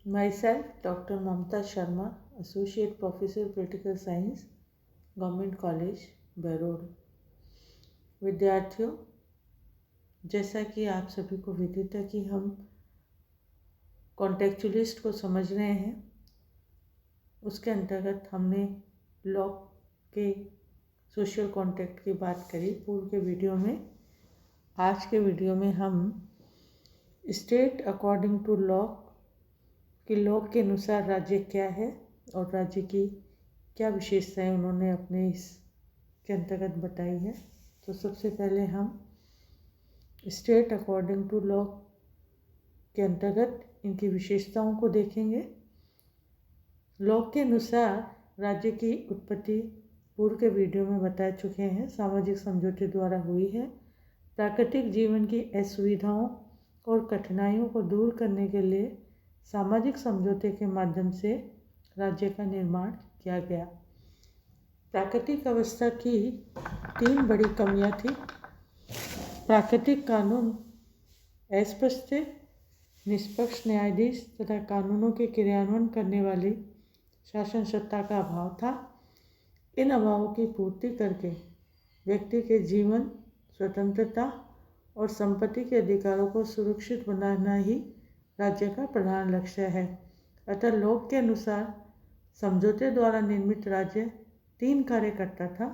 Myself, Dr. Mamta Sharma, Associate Professor Political Science, government college burrowed. विद्यार्थियों, जैसा कि आप सभी को विदित है कि हम कॉन्टेक्चुअलिस्ट को समझ रहे हैं, उसके अंतर्गत हमने लॉ के सोशल कॉन्ट्रैक्ट की बात करी पूर्व के वीडियो में। आज के वीडियो में हम स्टेट अकॉर्डिंग टू लॉ कि लॉ के अनुसार राज्य क्या है और राज्य की क्या विशेषताएं उन्होंने अपने इसके अंतर्गत बताई है। तो सबसे पहले हम स्टेट अकॉर्डिंग टू लॉ के अंतर्गत इनकी विशेषताओं को देखेंगे। लॉ के अनुसार राज्य की उत्पत्ति पूर्व के वीडियो में बता चुके हैं, सामाजिक समझौते द्वारा हुई है। प्राकृतिक जीवन की असुविधाओं और कठिनाइयों को दूर करने के लिए सामाजिक समझौते के माध्यम से राज्य का निर्माण किया गया। प्राकृतिक अवस्था की 3 बड़ी कमियां थी। प्राकृतिक कानून अस्पष्ट थे, निष्पक्ष न्यायाधीश तथा कानूनों के क्रियान्वयन करने वाली शासन सत्ता का अभाव था। इन अभावों की पूर्ति करके व्यक्ति के जीवन, स्वतंत्रता और संपत्ति के अधिकारों को सुरक्षित बनाना ही राज्य का प्रधान लक्ष्य है। अतः लॉ के अनुसार समझौते द्वारा निर्मित राज्य 3 कार्य करता था।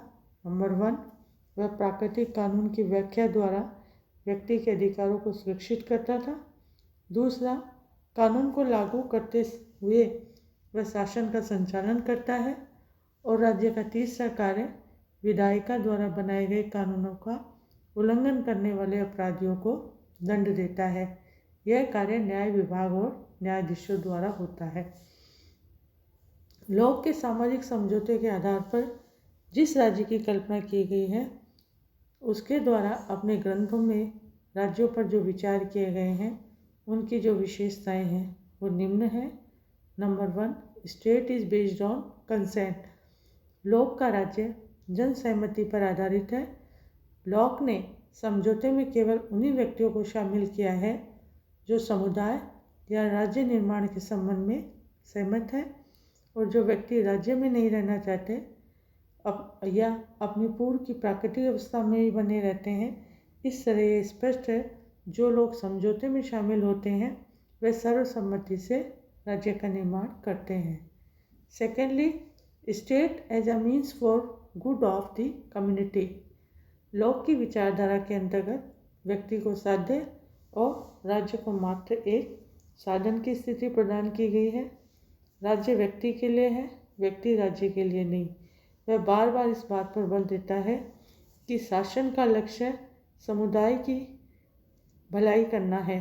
नंबर 1, वह प्राकृतिक कानून की व्याख्या द्वारा व्यक्ति के अधिकारों को सुरक्षित करता था। दूसरा, कानून को लागू करते हुए वह शासन का संचालन करता है। और राज्य का तीसरा कार्य विधायिका द्वारा बनाए गए कानूनों का उल्लंघन करने वाले अपराधियों को दंड देता है। यह कार्य न्याय विभाग और न्यायाधीशों द्वारा होता है। लॉ के सामाजिक समझौते के आधार पर जिस राज्य की कल्पना की गई है, उसके द्वारा अपने ग्रंथों में राज्यों पर जो विचार किए गए हैं, उनकी जो विशेषताएं हैं वो निम्न है। Number 1, state is based on consent. Lock का राज्य जन सहमति पर आधारित है। लॉक ने समझौते में केवल उन्हीं व्यक्तियों को शामिल किया है जो समुदाय या राज्य निर्माण के संबंध में सहमत है, और जो व्यक्ति राज्य में नहीं रहना चाहते या अपनी पूर्व की प्राकृतिक अवस्था में ही बने रहते हैं। इस तरह ये स्पष्ट है, जो लोग समझौते में शामिल होते हैं वे सर्वसम्मति से राज्य का निर्माण करते हैं। Secondly, state as a means for good of the community. Law की विचारधारा के अंतर्गत व्यक्ति को साध्य और राज्य को मात्र एक साधन की स्थिति प्रदान की गई है। राज्य व्यक्ति के लिए है, व्यक्ति राज्य के लिए नहीं। वह बार बार इस बात पर बल देता है कि शासन का लक्ष्य समुदाय की भलाई करना है,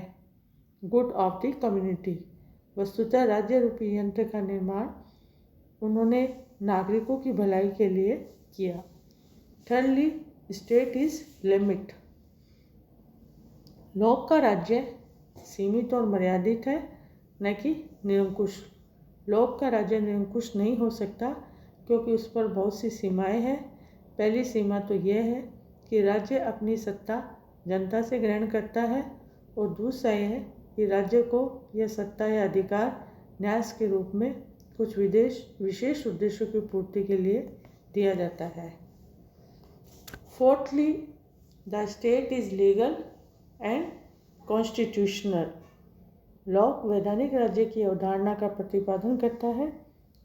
गुड ऑफ द कम्युनिटी। वस्तुतः राज्य रूपी यंत्र का निर्माण उन्होंने नागरिकों की भलाई के लिए किया। Thirdly, state is limit. Law का राज्य सीमित और मर्यादित है, न कि निरंकुश। लॉ का राज्य निरंकुश नहीं हो सकता क्योंकि उस पर बहुत सी सीमाएं हैं। पहली सीमा तो यह है कि राज्य अपनी सत्ता जनता से ग्रहण करता है, और दूसरा यह है कि राज्य को यह सत्ता या अधिकार न्यास के रूप में कुछ विशेष उद्देश्यों की पूर्ति के लिए दिया जाता है। Fourthly, the state is legal and constitutional. Law वैधानिक राज्य की अवधारणा का प्रतिपादन करता है,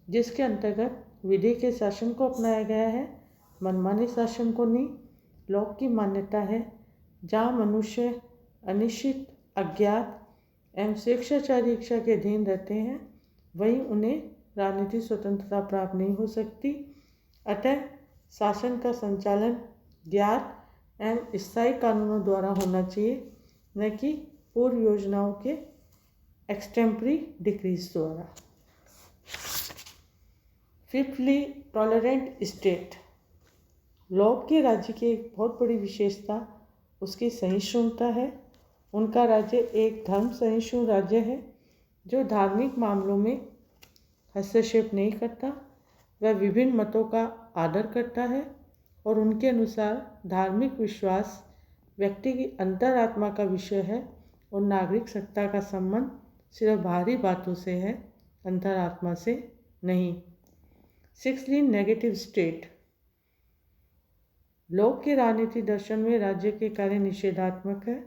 जिसके अंतर्गत विधि के शासन को अपनाया गया है, मनमाने शासन को नहीं। लॉ की मान्यता है जहाँ मनुष्य अनिश्चित, अज्ञात एवं स्वेच्छाचारी इच्छा के अधीन रहते हैं, वहीं उन्हें राजनीतिक स्वतंत्रता प्राप्त नहीं हो सकती। अतः शासन का संचालन ज्ञात एवं स्थायी कानूनों द्वारा होना चाहिए, न कि पूर्व योजनाओं के एक्सटेम्परी डिक्रीज द्वारा। Fifthly, tolerant state. लॉ के राज्य की एक बहुत बड़ी विशेषता उसकी सहिष्णुता है। उनका राज्य एक धर्म सहिष्णु राज्य है जो धार्मिक मामलों में हस्तक्षेप नहीं करता। वह विभिन्न मतों का आदर करता है और उनके अनुसार धार्मिक विश्वास व्यक्ति की अंतरात्मा का विषय है और नागरिक सत्ता का संबंध सिर्फ बाहरी बातों से है, अंतरात्मा से नहीं। 6 नेगेटिव स्टेट। लोक के राजनीति दर्शन में राज्य के कार्य निषेधात्मक है।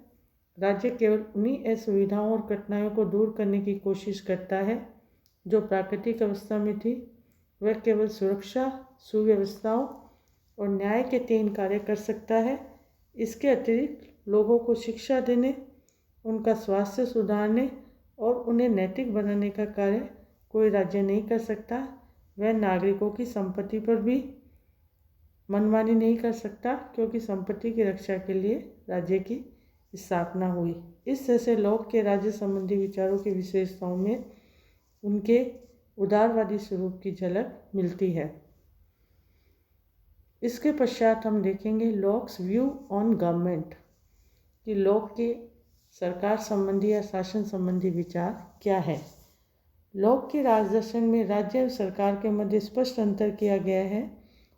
राज्य केवल उन्हीं असुविधाओं और कठिनाइयों को दूर करने की कोशिश करता है जो प्राकृतिक अवस्था में थी। वह केवल सुरक्षा, सुव्यवस्थाओं और न्याय के 3 कार्य कर सकता है। इसके अतिरिक्त लोगों को शिक्षा देने, उनका स्वास्थ्य सुधारने और उन्हें नैतिक बनाने का कार्य कोई राज्य नहीं कर सकता। वह नागरिकों की संपत्ति पर भी मनमानी नहीं कर सकता, क्योंकि संपत्ति की रक्षा के लिए राज्य की स्थापना हुई। इस तरह से लोक के राज्य संबंधी विचारों की विशेषताओं में उनके उदारवादी स्वरूप की झलक मिलती है। इसके पश्चात हम देखेंगे लॉक्स व्यू ऑन गवर्नमेंट, कि लॉक के सरकार संबंधी या शासन संबंधी विचार क्या है। लॉक के राजदर्शन में राज्य और सरकार के मध्य स्पष्ट अंतर किया गया है।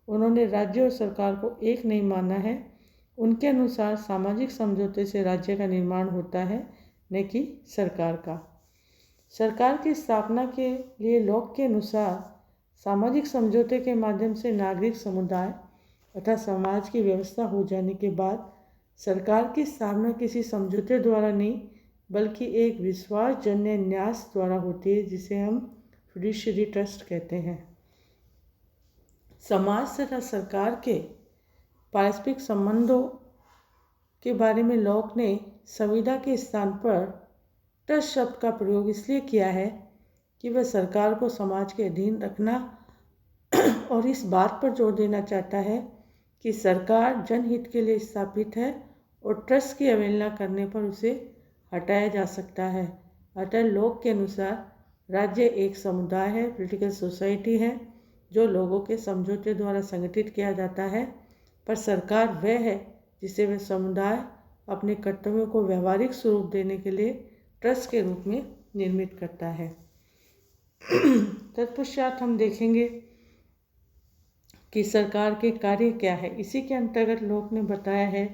उन्होंने राज्य और सरकार को एक नहीं माना है। उनके अनुसार सामाजिक समझौते से राज्य का निर्माण होता है, न कि सरकार का। सरकार की स्थापना के लिए लॉक के अनुसार सामाजिक समझौते के माध्यम से नागरिक समुदाय तथा समाज की व्यवस्था हो जाने के बाद सरकार की स्थापना किसी समझौते द्वारा नहीं, बल्कि एक विश्वासजन्य न्यास द्वारा होती है, जिसे हम फिड्यूशियरी ट्रस्ट कहते हैं। समाज तथा सरकार के पारस्परिक संबंधों के बारे में लॉक ने संविदा के स्थान पर ट्रस्ट शब्द का प्रयोग इसलिए किया है कि वह सरकार को समाज के अधीन रखना और इस बात पर जोर देना चाहता है कि सरकार जनहित के लिए स्थापित है और ट्रस्ट की अवहेलना करने पर उसे हटाया जा सकता है। अतः लॉक के अनुसार राज्य एक समुदाय है, पॉलिटिकल सोसाइटी है, जो लोगों के समझौते द्वारा संगठित किया जाता है, पर सरकार वह है जिसे वह समुदाय अपने कर्तव्यों को व्यवहारिक स्वरूप देने के लिए ट्रस्ट के रूप में निर्मित करता है। तत्पश्चात हम देखेंगे कि सरकार के कार्य क्या है। इसी के अंतर्गत लॉक ने बताया है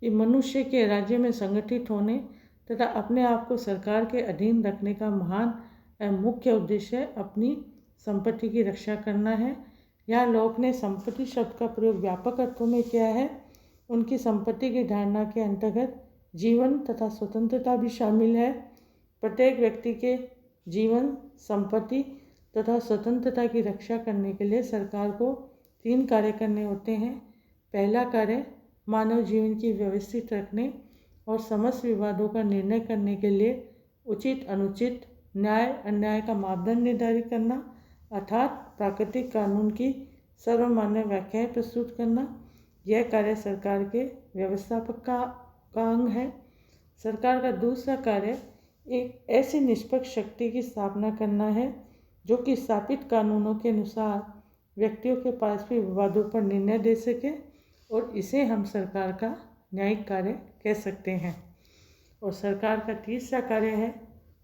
कि मनुष्य के राज्य में संगठित होने तथा अपने आप को सरकार के अधीन रखने का महान एवं मुख्य उद्देश्य अपनी संपत्ति की रक्षा करना है। यहाँ लॉक ने संपत्ति शब्द का प्रयोग व्यापक अर्थों में किया है। उनकी संपत्ति की धारणा के अंतर्गत जीवन तथा स्वतंत्रता भी शामिल है। प्रत्येक व्यक्ति के जीवन, संपत्ति तथा स्वतंत्रता की रक्षा करने के लिए सरकार को 3 कार्य करने होते हैं। पहला कार्य मानव जीवन की व्यवस्थित रखने और समस्त विवादों का निर्णय करने के लिए उचित अनुचित, न्याय अन्याय का मापदंड निर्धारित करना, अर्थात प्राकृतिक कानून की सर्वमान्य व्याख्याएं प्रस्तुत करना। यह कार्य सरकार के व्यवस्थापक का अंग है। सरकार का दूसरा कार्य एक ऐसी निष्पक्ष शक्ति की स्थापना करना है जो कि स्थापित कानूनों के अनुसार व्यक्तियों के पारस्परिक विवादों पर निर्णय दे सके, और इसे हम सरकार का न्यायिक कार्य कह सकते हैं। और सरकार का तीसरा कार्य है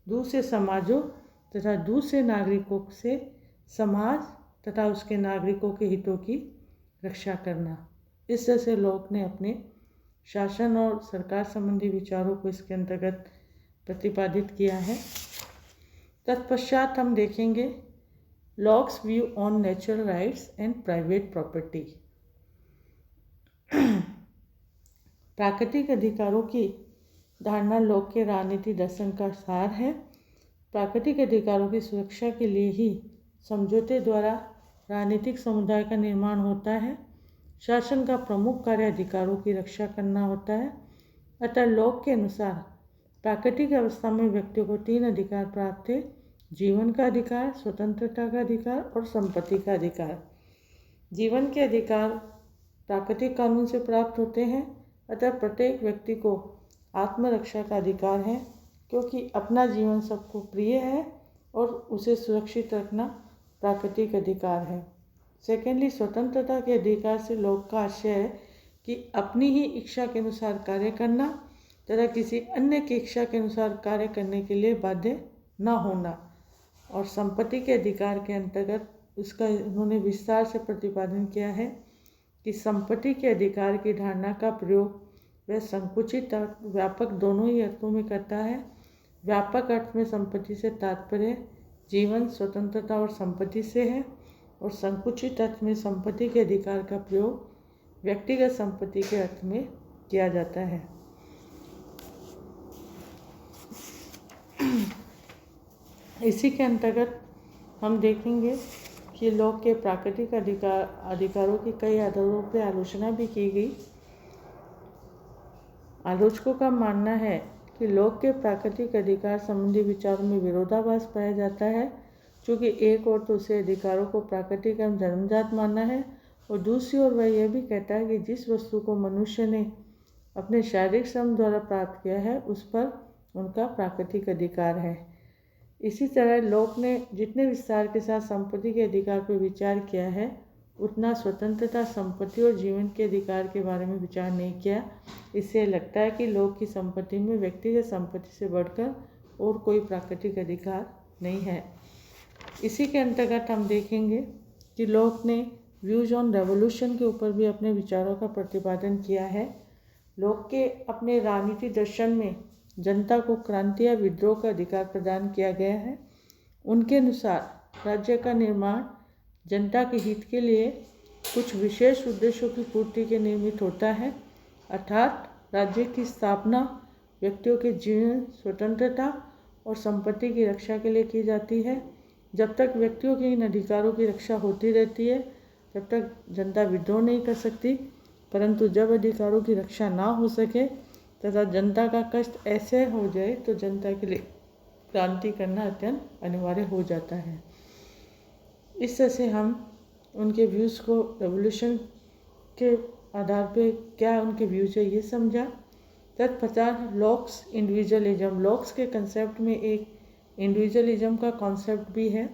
दूसरे समाजों तथा दूसरे नागरिकों से समाज तथा उसके नागरिकों के हितों की रक्षा करना। इस तरह से लॉक ने अपने शासन और सरकार संबंधी विचारों को इसके अंतर्गत प्रतिपादित किया है। तत्पश्चात हम देखेंगे locks view on natural rights and private property. प्राकृतिक अधिकारों की धारणा लॉक के राजनीति दर्शन का सार है। प्राकृतिक अधिकारों की सुरक्षा के लिए ही समझौते द्वारा राजनीतिक समुदाय का निर्माण होता है। शासन का प्रमुख कार्य अधिकारों की रक्षा करना होता है। अतः लॉक के अनुसार प्राकृतिक अवस्था में व्यक्तियों को 3 अधिकार प्राप्त थे: जीवन का अधिकार, स्वतंत्रता का अधिकार और संपत्ति का अधिकार। जीवन के अधिकार प्राकृतिक कानून से प्राप्त होते हैं। अतः प्रत्येक व्यक्ति को आत्मरक्षा का अधिकार है, क्योंकि अपना जीवन सबको प्रिय है और उसे सुरक्षित रखना प्राकृतिक अधिकार है। सेकेंडली, स्वतंत्रता के अधिकार से लोक का आशय है कि अपनी ही इच्छा के अनुसार कार्य करना तथा किसी अन्य की इच्छा के अनुसार कार्य करने के लिए बाध्य न होना। और संपत्ति के अधिकार के अंतर्गत उसका उन्होंने विस्तार से प्रतिपादन किया है कि संपत्ति के अधिकार की धारणा का प्रयोग वह संकुचित और व्यापक दोनों ही अर्थों में करता है। व्यापक अर्थ में संपत्ति से तात्पर्य जीवन, स्वतंत्रता और संपत्ति से है, और संकुचित अर्थ में संपत्ति के अधिकार का प्रयोग व्यक्तिगत संपत्ति के अर्थ में किया जाता है। इसी के अंतर्गत हम देखेंगे कि लोक के प्राकृतिक अधिकारों की कई आधारों पर आलोचना भी की गई। आलोचकों का मानना है कि लोक के प्राकृतिक अधिकार संबंधी विचारों में विरोधाभास पाया जाता है, क्योंकि एक ओर तो उसे अधिकारों को प्राकृतिक एवं जन्मजात मानना है, और दूसरी ओर वह यह भी कहता है कि जिस वस्तु को मनुष्य ने अपने शारीरिक श्रम द्वारा प्राप्त किया है उस पर उनका प्राकृतिक अधिकार है। इसी तरह लोक ने जितने विस्तार के साथ संपत्ति के अधिकार पर विचार किया है, उतना स्वतंत्रता, संपत्ति और जीवन के अधिकार के बारे में विचार नहीं किया। इससे लगता है कि लोक की संपत्ति में व्यक्तिगत संपत्ति से बढ़कर और कोई प्राकृतिक अधिकार नहीं है। इसी के अंतर्गत हम देखेंगे कि लोक ने व्यूज ऑन रेवोल्यूशन के ऊपर भी अपने विचारों का प्रतिपादन किया है। लोक के अपने राजनीति दर्शन में जनता को क्रांति या विद्रोह का अधिकार प्रदान किया गया है। उनके अनुसार राज्य का निर्माण जनता के हित के लिए कुछ विशेष उद्देश्यों की पूर्ति के निमित्त होता है, अर्थात राज्य की स्थापना व्यक्तियों के जीवन, स्वतंत्रता और संपत्ति की रक्षा के लिए की जाती है। जब तक व्यक्तियों के इन अधिकारों की रक्षा होती रहती है तब तक जनता विद्रोह नहीं कर सकती, परंतु जब अधिकारों की रक्षा ना हो सके तथा जनता का कष्ट ऐसे हो जाए तो जनता के लिए क्रांति करना अत्यंत अनिवार्य हो जाता है। इस तरह से हम उनके व्यूज़ को रेवोल्यूशन के आधार पे क्या उनके व्यूज़ है ये समझा। तत्पश्चात लॉक्स इंडिविजुअलिज्म, लॉक्स के कंसेप्ट में एक इंडिविजुअलिज्म का कॉन्सेप्ट भी है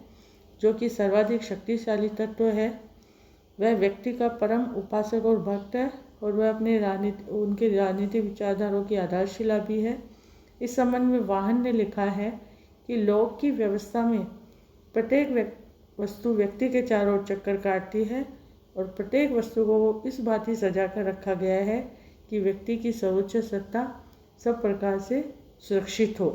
जो कि सर्वाधिक शक्तिशाली तत्व है। वह व्यक्ति का परम उपासक और भक्त है और वह अपने उनके राजनीतिक विचारधाराओं की आधारशिला भी है। इस संबंध में वाहन ने लिखा है कि लोक की व्यवस्था में प्रत्येक वस्तु व्यक्ति के चारों ओर चक्कर काटती है और प्रत्येक वस्तु को इस बात ही सजा कर रखा गया है कि व्यक्ति की सर्वोच्च सत्ता सब प्रकार से सुरक्षित हो।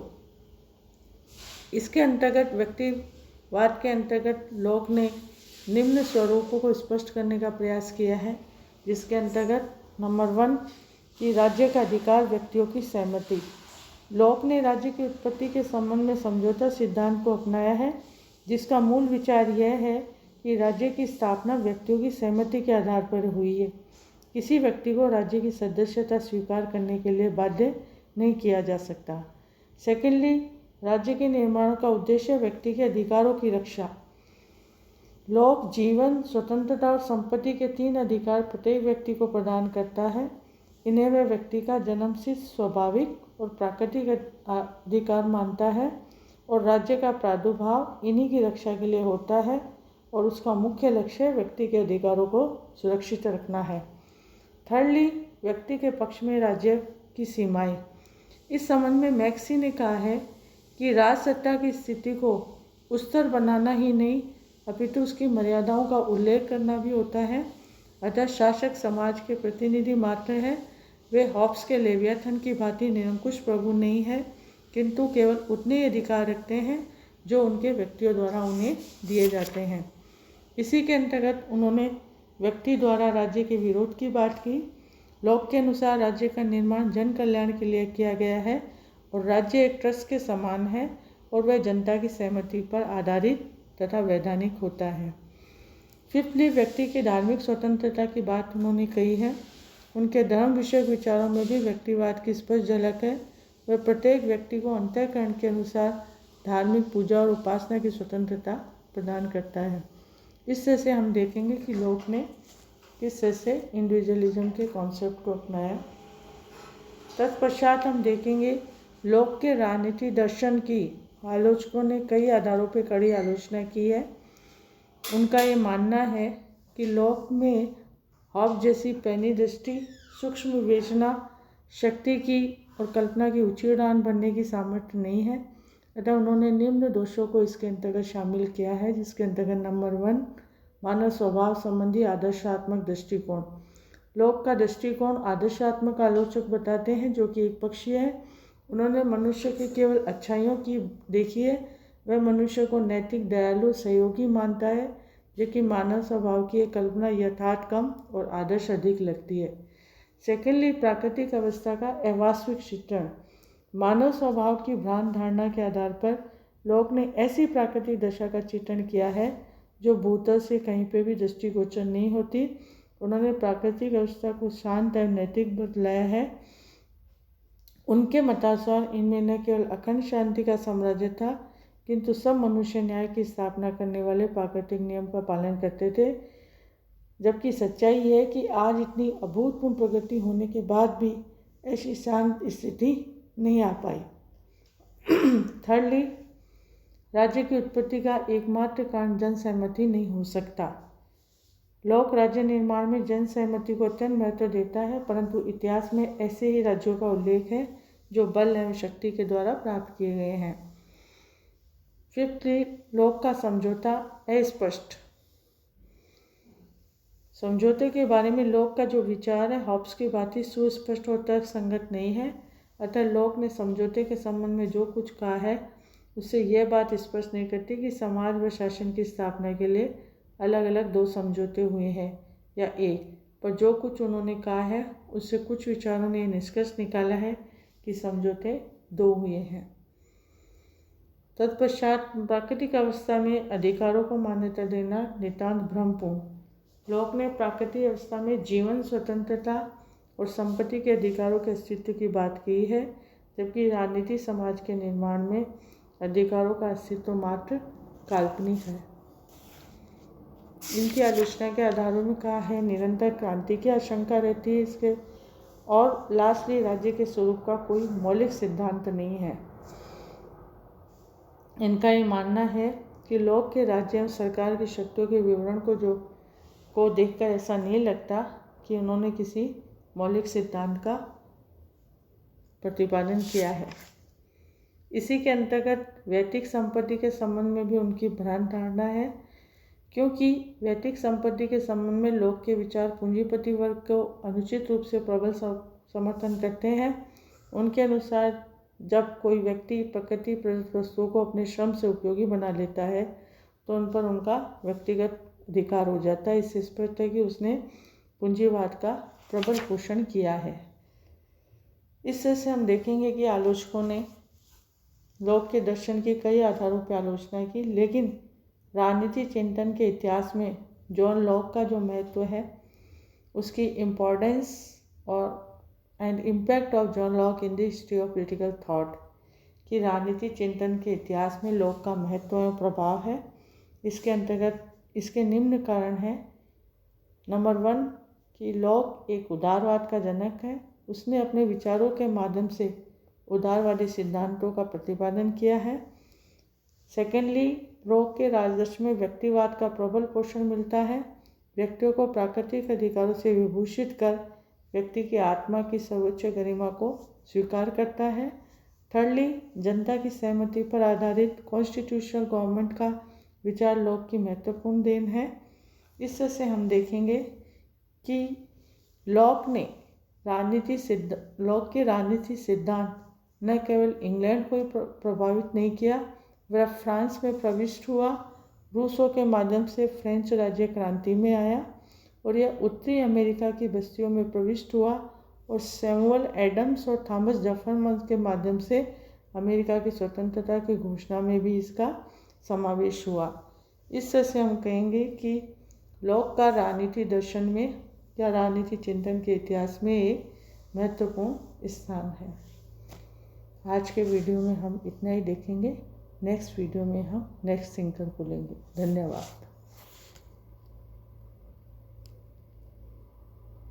इसके अंतर्गत व्यक्तिवाद के अंतर्गत लोक ने निम्न स्वरूपों को स्पष्ट करने का प्रयास किया है, जिसके अंतर्गत नंबर 1 कि राज्य का अधिकार व्यक्तियों की सहमति। लोक ने राज्य की उत्पत्ति के संबंध में समझौता सिद्धांत को अपनाया है, जिसका मूल विचार यह है कि राज्य की स्थापना व्यक्तियों की सहमति के आधार पर हुई है। किसी व्यक्ति को राज्य की सदस्यता स्वीकार करने के लिए बाध्य नहीं किया जा सकता। सेकेंडली, राज्य के निर्माण का उद्देश्य व्यक्ति के अधिकारों की रक्षा। लोक जीवन, स्वतंत्रता और संपत्ति के 3 अधिकार प्रत्येक व्यक्ति को प्रदान करता है। इन्हें वह व्यक्ति का जन्मसिद्ध, स्वाभाविक और प्राकृतिक अधिकार मानता है और राज्य का प्रादुर्भाव इन्हीं की रक्षा के लिए होता है और उसका मुख्य लक्ष्य व्यक्ति के अधिकारों को सुरक्षित रखना है। थर्डली, व्यक्ति के पक्ष में राज्य की सीमाएं। इस संबंध में मैक्सी ने कहा है कि राज सत्ता की स्थिति को उस्तर बनाना ही नहीं अपितु उसकी मर्यादाओं का उल्लेख करना भी होता है। अतः शासक समाज के प्रतिनिधि मात्र है। वे हॉब्स के लेवियाथन की भांति निरंकुश प्रभु नहीं है, किंतु केवल उतने अधिकार रखते हैं जो उनके व्यक्तियों द्वारा उन्हें दिए जाते हैं। इसी के अंतर्गत उन्होंने व्यक्ति द्वारा राज्य के विरोध की बात की। लोक के अनुसार राज्य का निर्माण जन कल्याण के लिए किया गया है और राज्य एक ट्रस्ट के समान है और वह जनता की सहमति पर आधारित तथा वैधानिक होता है। फिफ्थली, व्यक्ति की धार्मिक स्वतंत्रता की बात उन्होंने कही है। उनके धर्म विषयक विचारों में भी व्यक्तिवाद की स्पष्ट झलक है। वह प्रत्येक व्यक्ति को अंतःकरण के अनुसार धार्मिक पूजा और उपासना की स्वतंत्रता प्रदान करता है। इस तरह से हम देखेंगे कि लोक ने किस तरह से इंडिविजुअलिज्म के कॉन्सेप्ट को अपनाया। तत्पश्चात हम देखेंगे लोक के राजनीति दर्शन की आलोचकों ने कई आधारों पर कड़ी आलोचना की है। उनका ये मानना है कि लोक में हॉब्स जैसी पैनी दृष्टि, सूक्ष्म विवेचना, शक्ति की और कल्पना की ऊंची उड़ान भरने की सामर्थ्य नहीं है। अतः उन्होंने निम्न दोषों को इसके अंतर्गत शामिल किया है, जिसके अंतर्गत नंबर 1 मानव स्वभाव संबंधी आदर्शात्मक दृष्टिकोण। लोक का दृष्टिकोण आदर्शात्मक आलोचक बताते हैं जो कि एक पक्षीय है उन्होंने मनुष्य की केवल अच्छाइयों की देखी है। वह मनुष्य को नैतिक, दयालु, सहयोगी मानता है, जबकि मानव स्वभाव की एक कल्पना यथार्थ कम और आदर्श अधिक लगती है। सेकेंडली, प्राकृतिक अवस्था का अवास्तविक चित्रण। मानव स्वभाव की भ्रांत धारणा के आधार पर लोग ने ऐसी प्राकृतिक दशा का चित्रण किया है जो भूतल से कहीं पर भी दृष्टिगोचर नहीं होती। उन्होंने प्राकृतिक अवस्था को शांत एवं नैतिक बतलाया है। उनके मतानुसार इनमें न केवल अखंड शांति का साम्राज्य था, किंतु सब मनुष्य न्याय की स्थापना करने वाले प्राकृतिक नियम का पालन करते थे। जबकि सच्चाई है कि आज इतनी अभूतपूर्व प्रगति होने के बाद भी ऐसी शांत स्थिति नहीं आ पाई। थर्डली, राज्य की उत्पत्ति का एकमात्र कारण जन सहमति नहीं हो सकता। लोक राज्य निर्माण में जन सहमति को अत्यंत महत्व देता है, परंतु इतिहास में ऐसे ही राज्यों का उल्लेख है जो बल एवं शक्ति के द्वारा प्राप्त किए गए हैं। फिफ्थली, लोक का समझौता अस्पष्ट। समझौते के बारे में लोक का जो विचार है हॉब्स की भांति सुस्पष्ट और तर्कसंगत नहीं है। अतः लोक ने समझौते के संबंध में जो कुछ कहा है उससे यह बात स्पष्ट नहीं करती कि समाज व शासन की स्थापना के लिए अलग अलग दो समझौते हुए हैं या एक, पर जो कुछ उन्होंने कहा है उससे कुछ विचारों ने निष्कर्ष निकाला है कि समझौते दो हुए हैं। तत्पश्चात प्राकृतिक अवस्था में अधिकारों को मान्यता देना नितांत भ्रमपूर्ण। लोक ने प्राकृतिक अवस्था में जीवन, स्वतंत्रता और संपत्ति के अधिकारों के अस्तित्व की बात की है, जबकि राजनीति समाज के निर्माण में अधिकारों का अस्तित्व मात्र काल्पनिक है। इनकी आलोचना के आधारों में कहा है निरंतर क्रांति की आशंका रहती है इसके, और लास्टली राज्य के स्वरूप का कोई मौलिक सिद्धांत नहीं है। इनका ये मानना है कि लोक के राज्य एवं सरकार की शक्तियों के विवरण को देखकर ऐसा नहीं लगता कि उन्होंने किसी मौलिक सिद्धांत का प्रतिपादन किया है। इसी के अंतर्गत वैयक्तिक संपत्ति के संबंध में भी उनकी भ्रांत धारणा है, क्योंकि वैयक्तिक संपत्ति के संबंध में लोक के विचार पूंजीपति वर्ग को अनुचित रूप से प्रबल समर्थन करते हैं। उनके अनुसार जब कोई व्यक्ति प्रकृति प्रदत्त वस्तुओं को अपने श्रम से उपयोगी बना लेता है तो उन पर उनका व्यक्तिगत अधिकार हो जाता है। इससे स्पष्ट है कि उसने पूंजीवाद का प्रबल पोषण किया है। इससे से हम देखेंगे कि आलोचकों ने लोक के दर्शन की कई आधारों पर आलोचना की, लेकिन राजनीति चिंतन के इतिहास में जॉन लॉक का जो महत्व है, उसकी इम्पोर्टेंस और and impact of John lock in the history of political thought, कि राजनीति चिंतन के इतिहास में लॉक का महत्व और प्रभाव है। इसके अंतर्गत इसके निम्न कारण हैं। नंबर 1 कि लॉक एक उदारवाद का जनक है। उसने अपने विचारों के माध्यम से उदारवादी सिद्धांतों का प्रतिपादन किया है। सेकेंडली, लॉक के राजदर्शन में व्यक्तिवाद का प्रबल पोषण मिलता है। व्यक्तियों को प्राकृतिक अधिकारों से विभूषित कर व्यक्ति की आत्मा की सर्वोच्च गरिमा को स्वीकार करता है। थर्डली, जनता की सहमति पर आधारित कॉन्स्टिट्यूशनल गवर्नमेंट का विचार लॉक की महत्वपूर्ण देन है। इससे से हम देखेंगे कि लॉक के राजनीति सिद्धांत न केवल इंग्लैंड को प्रभावित नहीं किया, वह फ्रांस में प्रविष्ट हुआ, रूसों के माध्यम से फ्रेंच राज्य क्रांति में आया और यह उत्तरी अमेरिका की बस्तियों में प्रविष्ट हुआ और सैमुअल एडम्स और थॉमस जेफरसन के माध्यम से अमेरिका की स्वतंत्रता की घोषणा में भी इसका समावेश हुआ। इससे से हम कहेंगे कि लॉक का राजनीति दर्शन में या राजनीति चिंतन के इतिहास में एक महत्वपूर्ण स्थान है। आज के वीडियो में हम इतना ही देखेंगे। नेक्स्ट वीडियो में हम नेक्स्ट थिंकर को लेंगे। धन्यवाद।